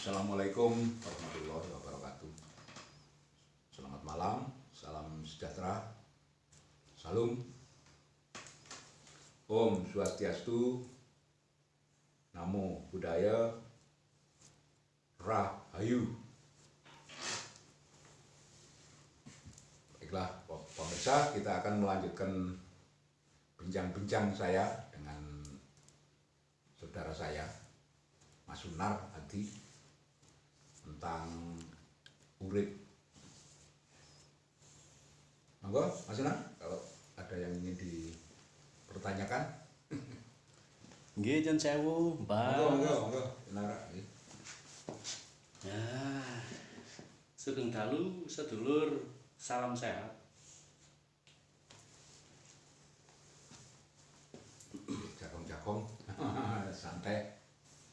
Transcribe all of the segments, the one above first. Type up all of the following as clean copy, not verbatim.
Assalamualaikum warahmatullahi wabarakatuh. Selamat malam, salam sejahtera, salam, Om Swastiastu, Namo Buddhaya, Rahayu. Baiklah, pemirsa, kita akan melanjutkan bincang-bincang saya dengan saudara saya, Mas Sunar Hadi, tentang urip. Monggo, Mas Sunar, kalau ada yang ingin dipertanyakan. Nggih, Jon sewu, Mbak. Monggo, Nara. Ya. Sugeng dalu sedulur, salam sehat. Jagong-jagong, santai.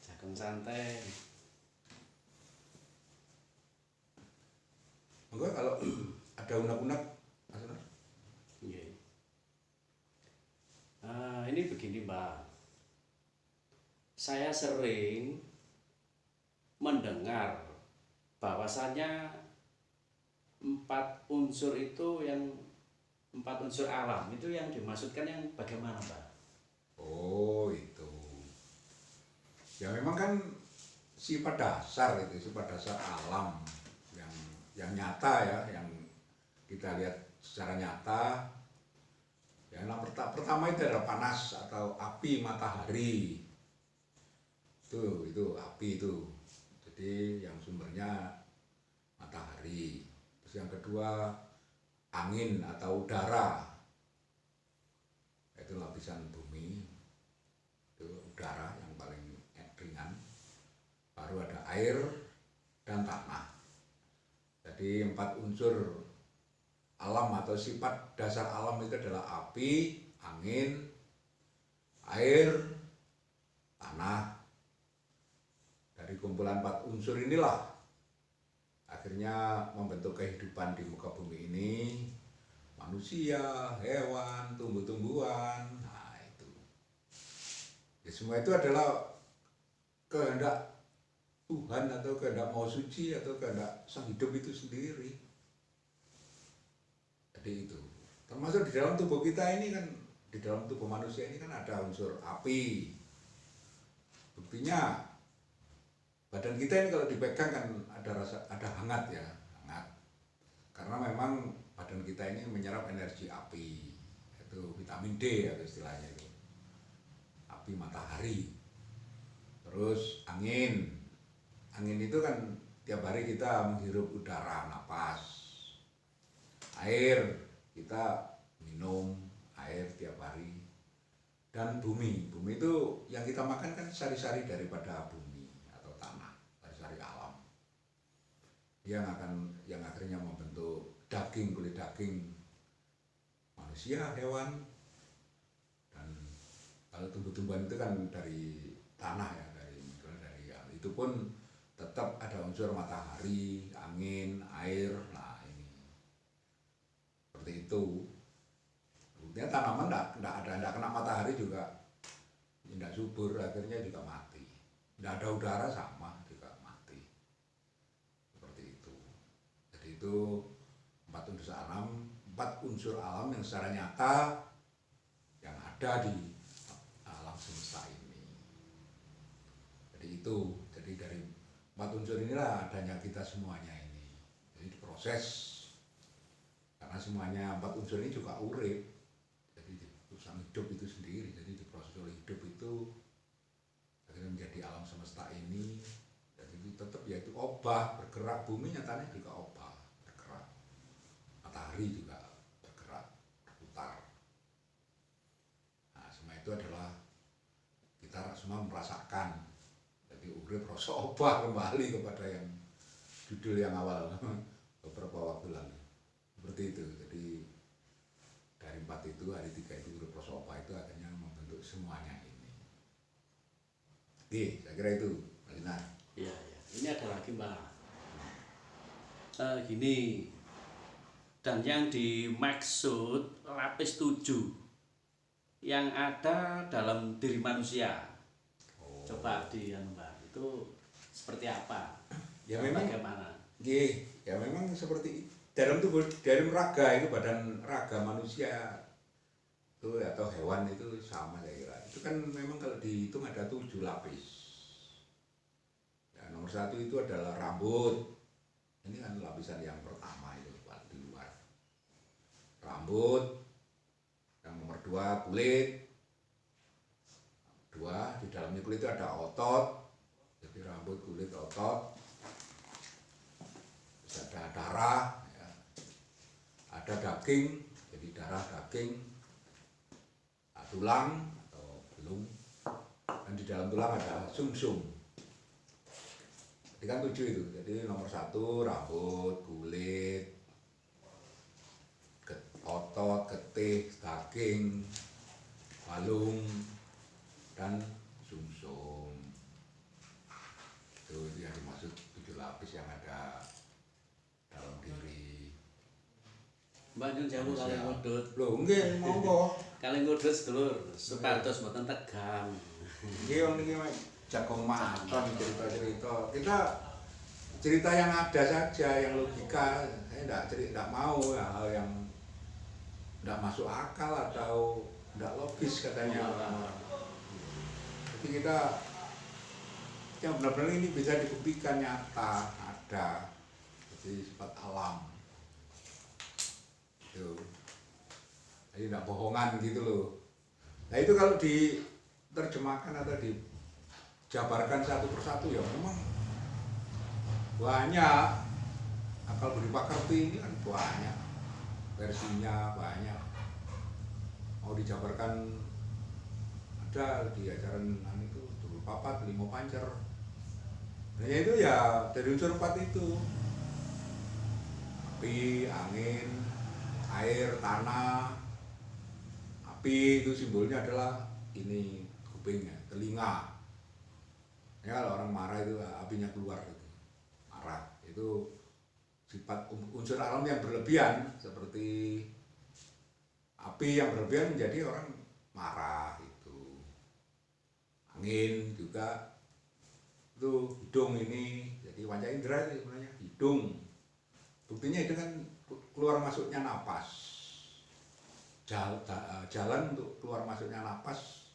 Jagung santai. Monggo kalau ada unek-unek, Mas Sunar. Nggih. Ini begini, Mbak. Saya sering mendengar bahwasannya empat unsur alam itu yang dimaksudkan yang bagaimana, Mbak? Oh, itu. Ya memang kan sifat dasar alam yang nyata ya, yang kita lihat secara nyata. Yang pertama itu adalah panas atau api matahari. Itu api itu. Jadi yang sumbernya matahari. Terus yang kedua angin atau udara. Itu lapisan bumi. Itu udara yang paling ringan. Baru ada air dan tanah. Jadi empat unsur alam atau sifat dasar alam itu adalah api, angin, air, tanah. Dari kumpulan empat unsur inilah akhirnya membentuk kehidupan di muka bumi ini, manusia, hewan, tumbuh-tumbuhan. Nah itu ya, semua itu adalah kehendak Tuhan atau kehendak Maha Suci atau kehendak sang hidup itu sendiri. Jadi itu termasuk di dalam tubuh kita ini kan, di dalam tubuh manusia ini kan ada unsur api. Buktinya badan kita ini kalau dipegang kan ada hangat ya, hangat. Karena memang badan kita ini menyerap energi api, itu vitamin D atau istilahnya itu. Api matahari. Terus angin itu kan tiap hari kita menghirup udara, napas. Air, kita minum air tiap hari. Dan bumi itu yang kita makan kan sari-sari daripada bumi atau tanah, sari-sari alam. Yang akhirnya membentuk kulit daging manusia, hewan. Dan kalau tumbuh-tumbuhan itu kan dari tanah ya, dari itu pun tetap ada unsur matahari, angin, air. Nah ini seperti itu. Kemudian tanaman enggak kena matahari juga tidak subur, akhirnya juga mati. Tidak ada udara sama juga mati. Seperti itu. Jadi itu empat unsur alam yang secara nyata yang ada di alam semesta ini. Jadi itu, dari empat unsur inilah adanya kita semuanya ini. Jadi diproses karena semuanya empat unsur ini juga urip. Jadi urusan hidup itu sendiri. Jadi diproses oleh hidup itu akhirnya menjadi alam semesta ini. Dan itu tetap yaitu obah, bergerak. Bumi nyatanya juga obah, bergerak. Matahari juga bergerak, berputar. Nah semua itu adalah kita semua merasakan. Jadi urip rasa obah kembali kepada yang judul yang awal beberapa waktu lalu. Seperti itu. Jadi dari empat itu, hari tiga itu urip rasa obah itu akhirnya membentuk semuanya ini. Oke, saya kira itu, Mas Sinar. Iya. Ini ada lagi, Mbak. Gini. Dan yang dimaksud lapis 7 yang ada dalam diri manusia. Coba Mbak, itu seperti apa? Ya memang bagaimana? ya memang seperti dalam tubuh, dalam raga itu, badan raga manusia itu atau hewan itu sama saya kira. Itu kan memang kalau dihitung ada 7 lapis. Ya, nomor 1 itu adalah rambut. Ini kan lapisan yang pertama itu di luar. Rambut. Yang nomor 2 kulit. 2 di dalamnya kulit itu ada otot. Jadi rambut, kulit, otot. Terus ada darah, ya. Ada daging, jadi darah, daging, tulang atau belum, dan di dalam tulang ada sumsum. Jadi kan 7 itu. Jadi nomor 1 rambut, kulit, otot, getih, daging, balung, dan sumsum. Itu yang dimaksud 7 lapis yang ada dalam diri. Mbak Nyun jauh kali ngudut. Loh, nggih, monggo. Kali ngudut sedulur, supados mboten tegang. Nggih, wong niki jago maton cerita-cerita. Kita cerita yang ada saja, yang logika. Saya enggak mau hal yang enggak masuk akal atau enggak logis katanya. Jadi kita yang benar-benar ini bisa dibuktikan nyata, ada. Jadi sifat alam. Jadi tidak bohongan gitu loh. Nah itu kalau diterjemahkan atau dijabarkan satu persatu ya memang banyak. Akal budi pakerti ini kan banyak, versinya banyak. Mau dijabarkan ada di ajaran itu dulu papat, limo pancer. Nah itu ya dari unsur 4 itu. Api, angin, air, tanah. Api itu simbolnya adalah ini kupingnya, telinga. Ya kalau orang marah itu apinya keluar gitu. Marah itu sifat unsur alam yang berlebihan, seperti api yang berlebihan menjadi orang marah itu. Angin juga itu hidung ini, jadi panca indera itu sebenarnya hidung. Buktinya itu kan keluar masuknya napas. Jalan untuk keluar masuknya napas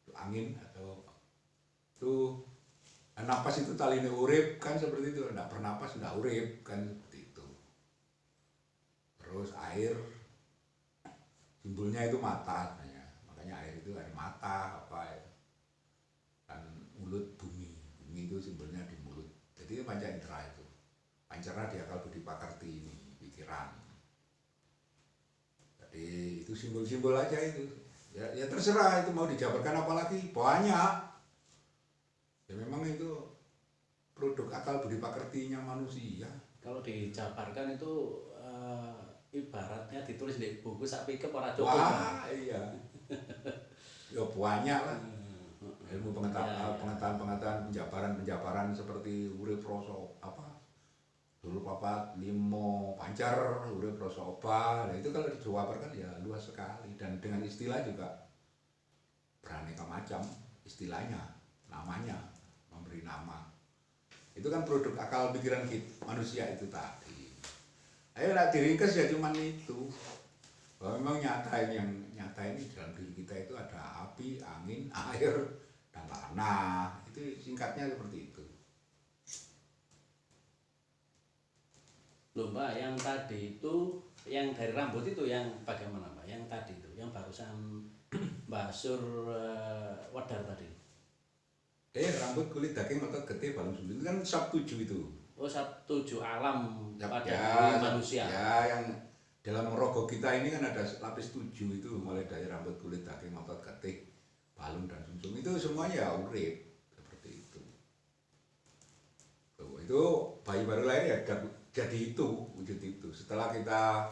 itu angin atau itu napas itu taline urip kan seperti itu, enggak bernapas enggak urip kan seperti itu. Terus air simbolnya itu mata makanya air itu air mata apa ya. Dan mulut bumi itu simbolnya di mulut. Jadi panca indera itu pancerna di akal budi pakerti ini pikiran. Itu simbol-simbol aja itu. Ya terserah itu mau dijabarkan apa lagi, banyak. Ya memang itu produk akal budi pakertinya manusia. Kalau dijabarkan itu ibaratnya ditulis di buku sak pikir ora cukup. Wah, iya. Ya banyak lah. Ilmu pengetahuan penjabaran seperti urip rasa apa? Dulu papat, limo, pancar, urip rasa oba. Nah itu kalau dijabarkan ya luas sekali, dan dengan istilah juga beraneka macam istilahnya, namanya, memberi nama. Itu kan produk akal pikiran kita, manusia itu tadi. Ayo nak diringkas ya cuman itu. Bahwa memang yang nyata ini dalam diri kita itu ada api, angin, air, dan tanah. Itu singkatnya seperti itu. Loh Mbak, yang tadi itu, yang dari rambut itu yang bagaimana Mbak? Yang tadi itu, yang barusan Mbak Sur Wedar tadi. Rambut, kulit, daging, otot, getih, balung, sumsum itu kan sab 7 itu. Oh, sab 7 alam pada ya, manusia. Ya, yang dalam rogo kita ini kan ada lapis 7 itu, mulai dari rambut, kulit, daging, otot, getih, balung, dan sumsum. Itu semuanya ya urip seperti itu. Tuh, itu bayi baru lahir ya jadi itu, wujud itu. Setelah kita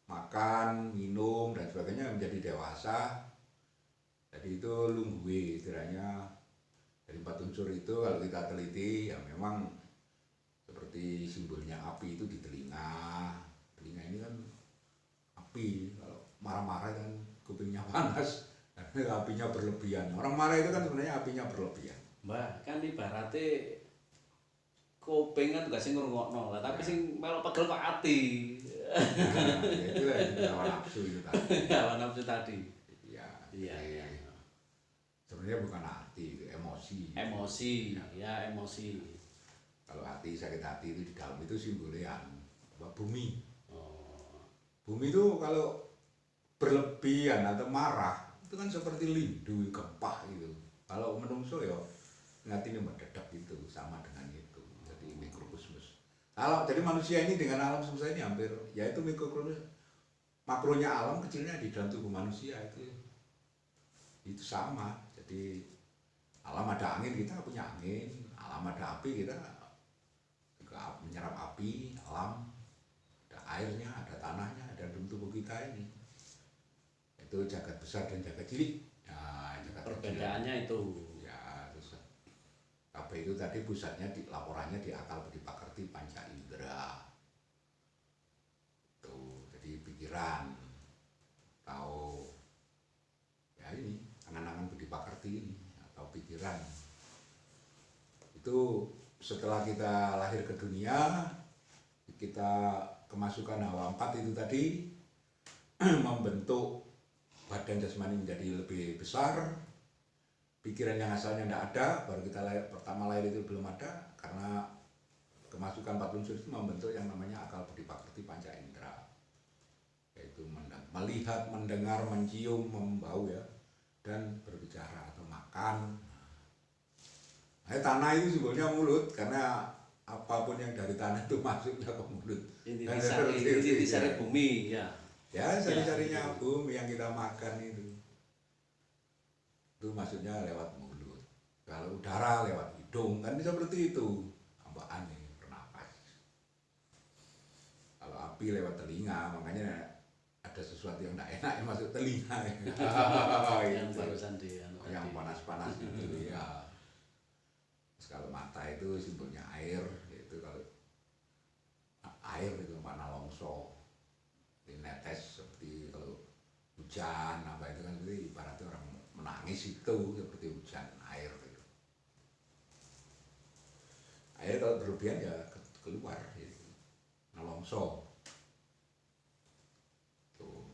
makan, minum, dan sebagainya menjadi dewasa, jadi itu lungguhe istilahnya. Dari 4 unsur itu kalau kita teliti ya memang seperti simbolnya api itu di telinga. Telinga ini kan api, kalau marah-marah kan kupingnya panas, apinya berlebihan. Orang marah itu kan sebenarnya apinya berlebihan. Mbak, kan ibaratnya kuping kan tugas sing ngrungokno lah, tapi sing melok pegel kok ati. Nah, ya itulah itu hawa nafsu itu tadi. Hawa nafsu tadi. Iya. Iya, iya. Sebenarnya bukan hati, itu emosi. Emosi, ya emosi. Kalau hati, sakit hati itu di dalam itu simbolnya bumi. Oh. Bumi itu kalau berlebihan atau marah itu kan seperti lindu, gempa gitu. Kalau menungso ya ngatine mendadak gitu, sama dengan itu. Jadi mikrokosmos. Kalau jadi manusia ini dengan alam semesta ini hampir yaitu mikrokosmos, makronya alam, kecilnya di dalam tubuh manusia itu sama. Jadi alam ada angin, kita punya angin. Alam ada api, kita juga menyerap api. Alam ada airnya, ada tanahnya, ada dalam tubuh kita ini. Itu jagat besar dan jagat cilik. Nah, jagat Perbedaannya itu. ya terus kabeh itu tadi pusatnya laporannya di akal budi pakerti panca indera. Tuh, jadi pikiran atau ya ini angan-angan budi pakerti ini atau pikiran itu setelah kita lahir ke dunia, kita kemasukan hawa 4 itu tadi membentuk badan jasmani menjadi lebih besar. Pikiran yang asalnya tidak ada, baru kita pertama lahir itu belum ada, karena kemasukan 4 unsur itu membentuk yang namanya akal budi pakerti panca indera, yaitu melihat, mendengar, mencium, membau ya, dan berbicara atau makan. Nah, tanah itu simbolnya mulut, karena apapun yang dari tanah itu masuknya ke mulut. Inti sari bumi ya. Ya, sari-sarinya bumi yang kita makan itu maksudnya lewat mulut. Kalau udara lewat hidung, kan seperti itu. Hambaan nih, bernapas. Kalau api lewat telinga, makanya ada sesuatu yang tidak enak yang masuk telinga. Yang barusan yang panas-panas itu ya. Terus kalau mata itu simbolnya air, yaitu kalau air itu mana longso, ini netes seperti kalau hujan apa itu kan seperti ibaratnya orang menangis itu seperti hujan air gitu. Air kalau berlebihan ya keluar gitu. Nalongso. Tuh.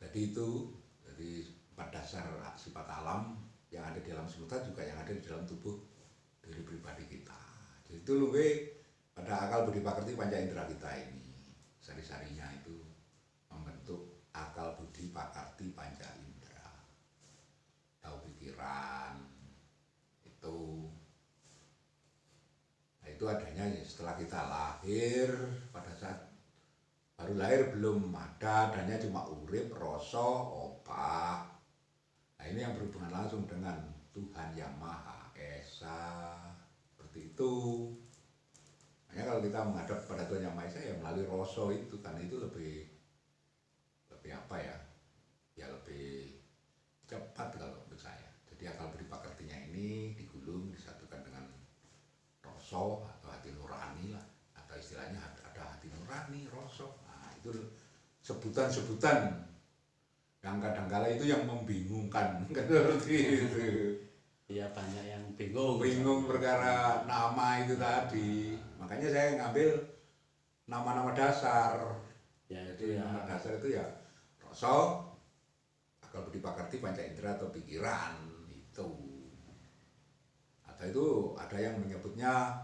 Jadi empat dasar sifat alam yang ada di alam semesta juga yang ada di dalam tubuh diri pribadi kita. Jadi itu lebih pada akal budi pakerti panca indera kita ini. Sari-sarinya itu membentuk akal budi pakerti panca indera. Tahu pikiran itu. Nah, itu adanya setelah kita lahir, pada saat baru lahir belum ada, adanya cuma urip, rasa, obah. Nah, ini yang berhubungan langsung dengan Tuhan Yang Maha Esa. Seperti itu. Makanya kalau kita menghadap pada Tuhan Yang Maha Esa ya melalui rasa itu, karena itu lebih apa ya? Ya lebih cepat kalau menurut saya. Jadi akal budi pakertinya ini digulung, disatukan dengan rasa atau hati nurani lah, atau istilahnya ada hati nurani, rasa. Nah, itu sebutan-sebutan yang kadang-kala itu yang membingungkan kan seperti itu. Iya, banyak yang bingung Perkara nama itu tadi. Makanya saya ngambil nama-nama dasar. ya. Jadi nama dasar itu ya rasa, akal budi pakerti panca indera atau pikiran itu. Atau itu ada yang menyebutnya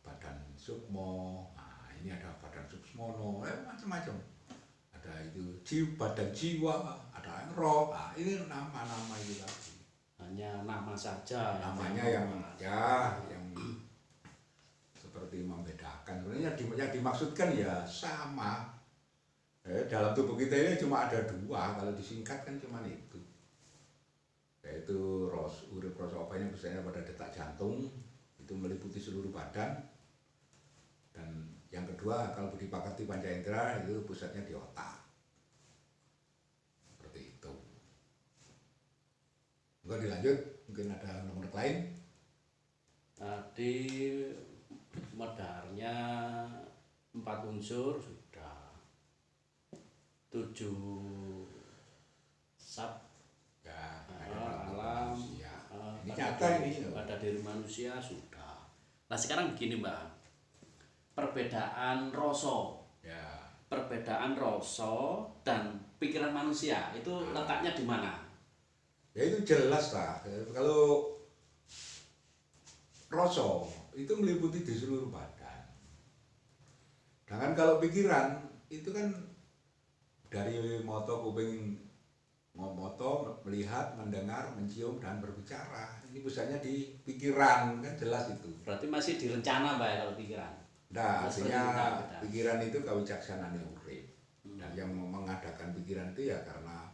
badan sukmo. Nah, ini ada badan suksmono, macam-macam. Ada itu badan jiwa, ada yang roh. Nah, ini nama-nama itu tadi. Hanya nama saja. Namanya yang seperti membedakan. Sebenarnya yang dimaksudkan ya sama. Dalam tubuh kita ini cuma ada 2, kalau disingkat kan cuma itu. Yaitu urip rasa obahnya biasanya pada detak jantung, itu meliputi seluruh badan. Dan yang kedua, akal budi pakerti panca indera itu pusatnya di otak. Seperti itu. Enggak dilanjut, mungkin ada unek-unek lain. Tadi medarnya 4 unsur sudah, 7 sab Ya, alam. ini nyata ini. pada diri manusia sudah. Nah sekarang begini Mbak, perbedaan rasa, Ya. perbedaan rasa dan pikiran manusia itu letaknya di mana? Ya itu jelas lah. Kalau rasa itu meliputi di seluruh badan. Sedangkan kalau pikiran itu kan dari moto kuping, moto melihat, mendengar, mencium dan berbicara. Ini pusatnya di pikiran, kan jelas itu. Berarti masih direncana Mbak ya kalau pikiran. Nah, Seperti artinya kita. pikiran itu kawicaksanaan urip. Dan yang mengadakan pikiran itu ya karena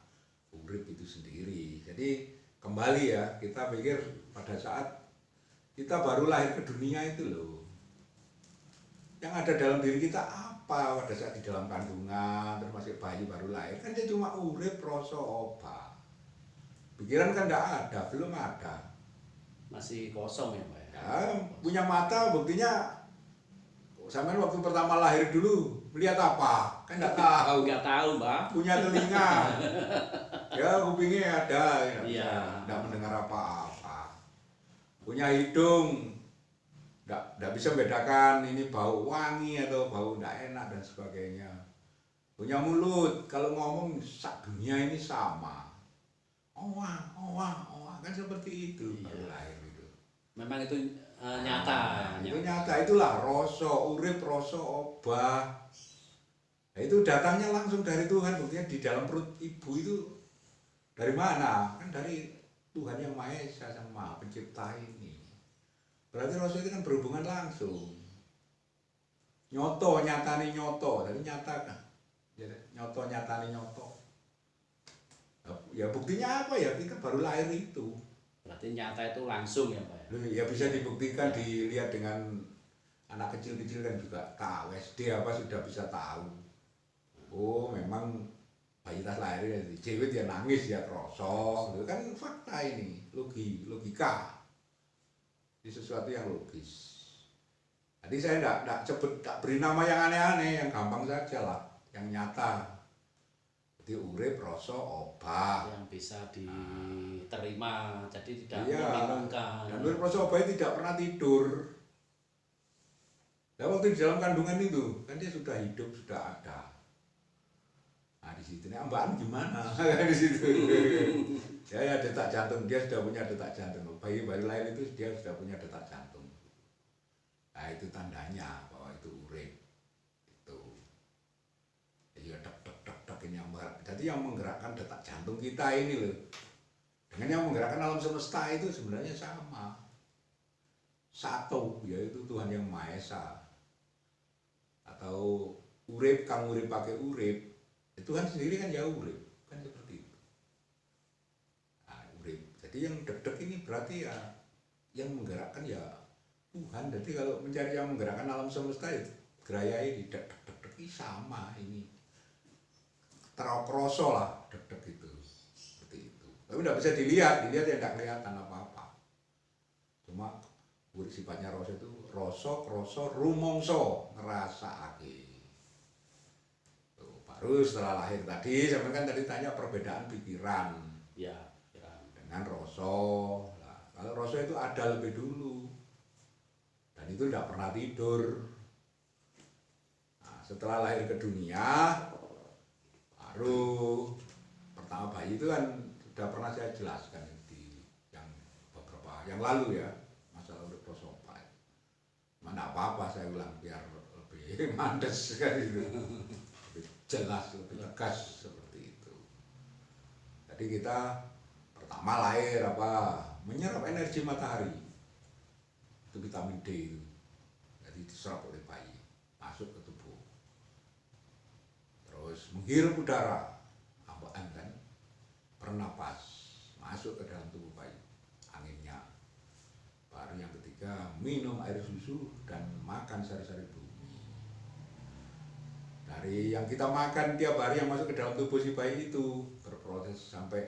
urip itu sendiri. Jadi kembali ya, kita pikir pada saat kita baru lahir ke dunia itu loh, yang ada dalam diri kita apa pada saat di dalam kandungan, terus masih bayi baru lahir, kan dia cuma urip, rasa, obah. Pikiran kan tidak ada, belum ada. Masih kosong ya Mbak ya. Ya, punya mata buktinya sampai waktu pertama lahir dulu melihat apa? Kan tidak tahu. Nggak tahu Mbak. Punya telinga, ya kupingnya ada, Iya. tidak mendengar apa-apa. Punya hidung, tidak bisa membedakan ini bau wangi atau bau tidak enak dan sebagainya. Punya mulut, kalau ngomong sak dunia ini sama. Owa, owa, owa, kan seperti itu baru lahir itu. Memang itu nyata. Itu nyata, itulah rasa urip, rasa obah. Nah, itu datangnya langsung dari Tuhan, buktinya di dalam perut ibu itu dari mana? Kan dari Tuhan yang Maha Esa, Sang Maha Pencipta ini. Berarti rasa itu kan berhubungan langsung. Nyoto, nyatane nyoto, jadi nyata kan? Nyoto, nyatane nyoto. Ya buktinya apa ya? Kita baru lahir itu. Berarti nyata itu langsung ya Pak ya? Ya bisa dibuktikan, dilihat dengan anak kecil-kecil kan juga tahu, SD apa sudah bisa tahu. Oh memang bayi tas lahir ya cewek dia nangis ya krosok, itu kan fakta ini, logika. Ini sesuatu yang logis. Jadi saya tidak beri nama yang aneh-aneh, yang gampang saja lah, yang nyata. Jadi urip, rasa, obah. Yang bisa diterima, jadi tidak Iya. membingungkan. Dan urip, rasa, obah tidak pernah tidur. Nah waktu di dalam kandungan itu kan dia sudah hidup, sudah ada. Nah di situ nih Mbak gimana? Di situ. Ya detak jantung, dia sudah punya detak jantung. Bayi lahir itu dia sudah punya detak jantung. Nah itu tandanya bahwa itu urip. Itu. Jadi dek ini yang jadi yang menggerakkan detak jantung kita ini loh. Dengan yang menggerakkan alam semesta itu sebenarnya sama. Satu, yaitu Tuhan yang Maha Esa. Atau urip, kang urip pakai urip. Tuhan sendiri kan ya urip, kan seperti itu. Nah, urip. Jadi yang deg-deg ini berarti ya yang menggerakkan ya Tuhan. Jadi kalau mencari yang menggerakkan alam semesta itu gerayai di deg-deg ini sama ini. Terokroso lah deg-deg itu. Seperti itu. Tapi tidak bisa dilihat ya tidak kelihatan apa-apa. Cuma sifatnya rasa itu rasa, kroso, rumongso, ngerasake. Baru setelah lahir tadi, saya kan tadi tanya perbedaan pikiran. Ya, pikiran. Dengan rasa. Nah, kalau rasa itu ada lebih dulu. Dan itu tidak pernah tidur. Nah, setelah lahir ke dunia, baru pertama bayi itu kan sudah pernah saya jelaskan di yang beberapa yang lalu ya. Mana apa-apa saya ulang biar lebih mandes kan itu, lebih jelas, lebih tegas seperti itu. Jadi kita pertama lahir apa menyerap energi matahari, itu vitamin D itu, jadi diserap oleh bayi masuk ke tubuh, terus menghirup udara, ambaan kan, bernapas masuk ke dalam tubuh bayi, anginnya. Baru yang ketiga minum air susu dan makan sari-sari bumi. Dari yang kita makan tiap hari yang masuk ke dalam tubuh si bayi itu berproses sampai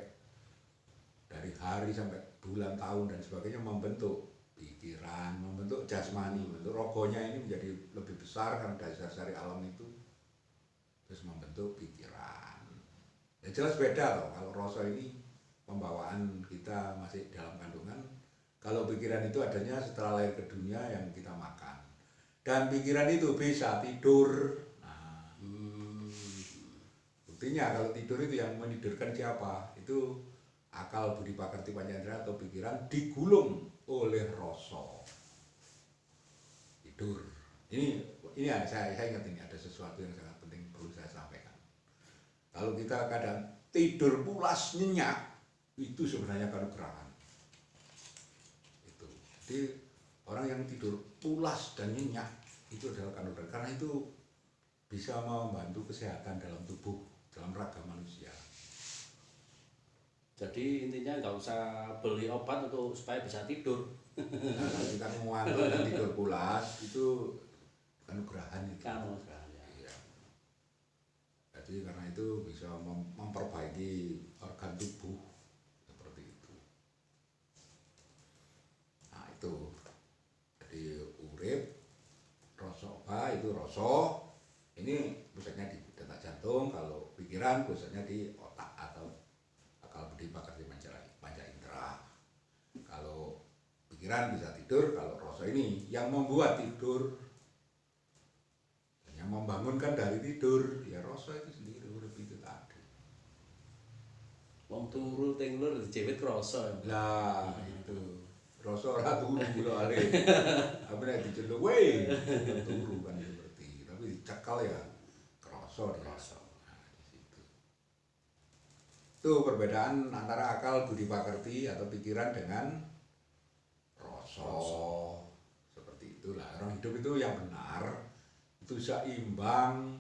dari hari sampai bulan, tahun dan sebagainya membentuk pikiran, membentuk jasmani, membentuk rogonya ini menjadi lebih besar karena dasar-dasar alam itu terus membentuk pikiran. Ya jelas beda loh kalau rasa ini pembawaan kita masih dalam kandungan. Kalau pikiran itu adanya setelah lahir ke dunia yang kita makan. Dan pikiran itu bisa tidur. Nah, buktinya kalau tidur itu yang menidurkan siapa? Itu akal budi pakerti panca atau pikiran digulung oleh rasa. Tidur. Ini saya ingat ini ada sesuatu yang sangat penting perlu saya sampaikan. Kalau kita kadang tidur pulas nyenyak, itu sebenarnya kanugrahan. Itu. Jadi orang yang tidur pulas dan nyenyak itu adalah kanugrahan karena itu bisa membantu kesehatan dalam tubuh, dalam raga manusia. Jadi intinya nggak usah beli obat untuk supaya bisa tidur. Nah, kalau kita mau ngantuk dan tidur pulas itu kanugrahan itu. Kanugrahan ya. Iya. Jadi karena itu bisa memperbaiki organ tubuh seperti itu. Nah itu. Jadi urip, rasa itu rasa. Ini pusatnya di detak jantung. Kalau pikiran pusatnya di otak atau akal budi pakerti panca indera. Kalau pikiran bisa tidur, kalau rasa ini yang membuat tidur, yang membangunkan dari tidur, ya rasa itu sendiri urip itu tadi. Wong turu teng lur dijewit krasa. Lah itu rasa ora turu kula ale. Apa nek diceluk we turu kan seperti. Tapi dicekal ya krasa dia. Nah, di situ. Itu perbedaan antara akal budi pakerti atau pikiran dengan rasa. Seperti itulah. Orang hidup itu yang benar itu seimbang.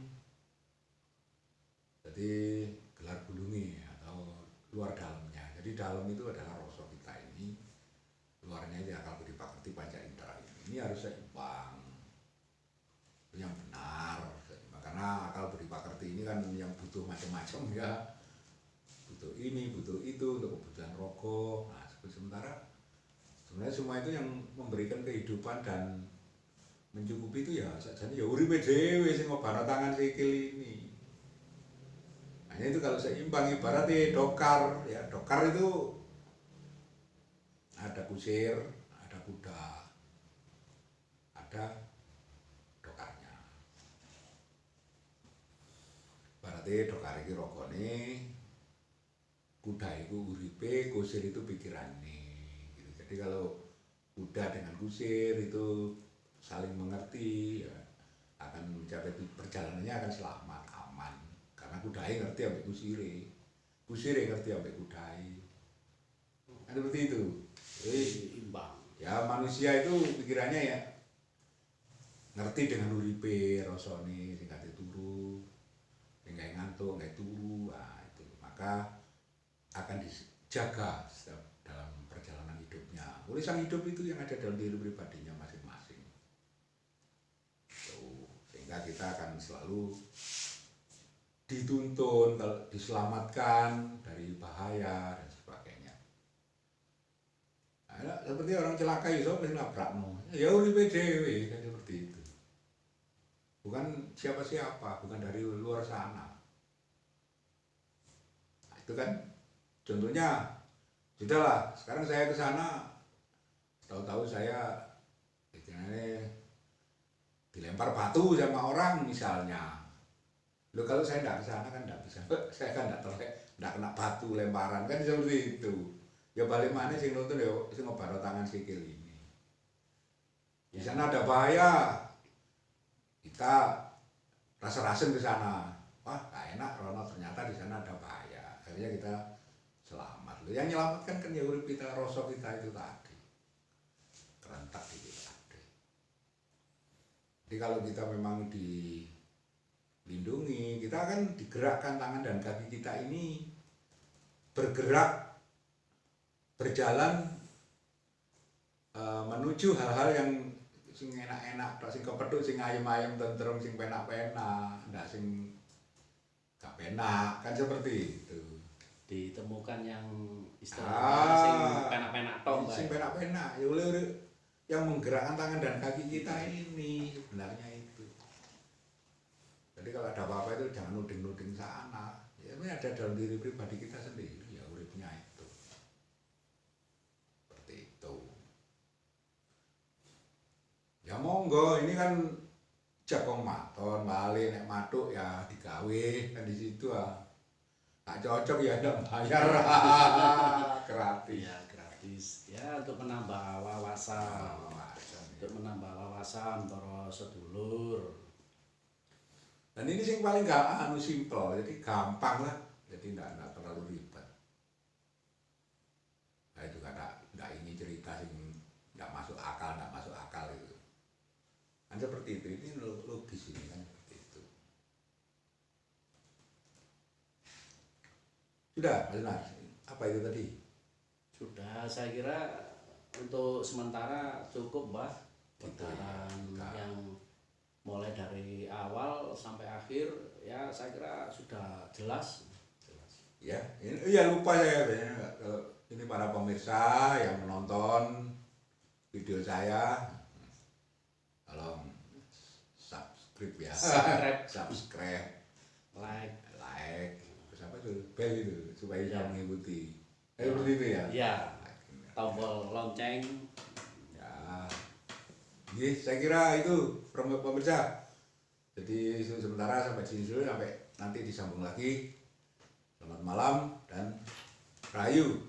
Jadi gelar bulungi atau luar dalamnya. Jadi dalam itu adalah rasa kita ini, luarnya itu akal budi pakerti panca indera ini. Ini harus seimbang. Itu yang benar. Karena akal budi pakerti ini kan yang butuh macam-macam ya. Butuh ini, butuh itu untuk kebutuhan rokok. Nah, sementara sebenarnya semua itu yang memberikan kehidupan dan mencukupi itu ya sajane ya uripe dhewe sing ngobano tangan sikil ini. Hanya itu kalau seimbang ibaratnya dokar ya, dokar itu ada kusir, ada kuda, ada dokarnya. Berarti dokar iki rogone, kuda itu uripe, kusir itu pikirannya. Gitu. Jadi kalau kuda dengan kusir itu saling mengerti ya, akan mencapai perjalanannya akan selamat, aman. Karena kudai ngerti ambek kusire ngerti ambek kudai. Kan seperti itu. Jadi Imbang. ya manusia itu pikirannya ya ngerti dengan uripe, rasane sing kate turu, sing gawe ngantuk, gawe turu, nah itu. Maka akan dijaga setiap dalam perjalanan hidupnya. Oleh sang hidup itu yang ada dalam diri pribadinya masing-masing. Sehingga kita akan selalu dituntun, diselamatkan dari bahaya dan sebagainya. Nah, seperti orang celaka itu mesti nabrakno. Ya uripe dhewe kan seperti itu. Bukan siapa-siapa, bukan dari luar sana. Nah, itu kan contohnya sudahlah, sekarang saya ke sana tahu-tahu saya istilahnya dilempar batu sama orang misalnya. Loh kalau saya tidak ke sana kan tidak bisa. Saya kan tidak kena batu lemparan kan seperti itu. Ya balik mana sing nonton ya sing ngebaro tangan sikil ini. Di sana ada bahaya. Kita rasa-rasen ke sana. Wah, gak enak Rono ternyata di sana ada bahaya. Akhirnya kita selamat. Loh, yang menyelamatkan kan ya urip kita, rasa kita itu tadi. Kerentak di kita tadi. Jadi kalau kita memang dilindungi, kita akan digerakkan tangan dan kaki kita ini bergerak, berjalan menuju hal-hal yang sing enak-enak, sing kepethuk, sing ayem-ayem, tentrem, sing penak-penak, ndak sing gak penak, kan seperti itu. Ditemukan yang istilahnya sing penak-penak tok, sing penak-penak, ya oleh yang menggerakkan tangan dan kaki kita ini sebenarnya itu. Jadi kalau ada apa-apa itu jangan nuding-nuding sana. Ya ini ada dalam diri pribadi kita sendiri, ya uripnya itu. Seperti itu. monggo ini kan Jagong Maton, wali nek matuk ya digawe kan di situ ah. Tak cocok ya ndak bayar. Gratis. Ya gratis. Ya untuk menambah wawasan. Untuk menambah wawasan para sedulur. Dan ini sing paling gak simpel, jadi gampang lah. Jadi ndak terlalu ribet. Nah itu nggak ini cerita sing nggak masuk akal itu. Kan seperti itu, ini logis ini kan seperti itu. Sudah, Mas Nas, apa itu tadi? Sudah, saya kira untuk sementara cukup, Mbah. Putaran yang mulai dari awal sampai akhir, ya saya kira sudah jelas. Ya, ini ya lupa saya ini para pemirsa yang menonton video saya, tolong subscribe ya, subscribe, like, terus apa itu, bel itu supaya bisa ya. mengikuti, seperti itu ya. Ya, tombol lonceng. Ya, jadi saya kira itu pemirsa. Jadi sementara sampai sini dulu, sampai nanti disambung lagi. Selamat malam dan rayu.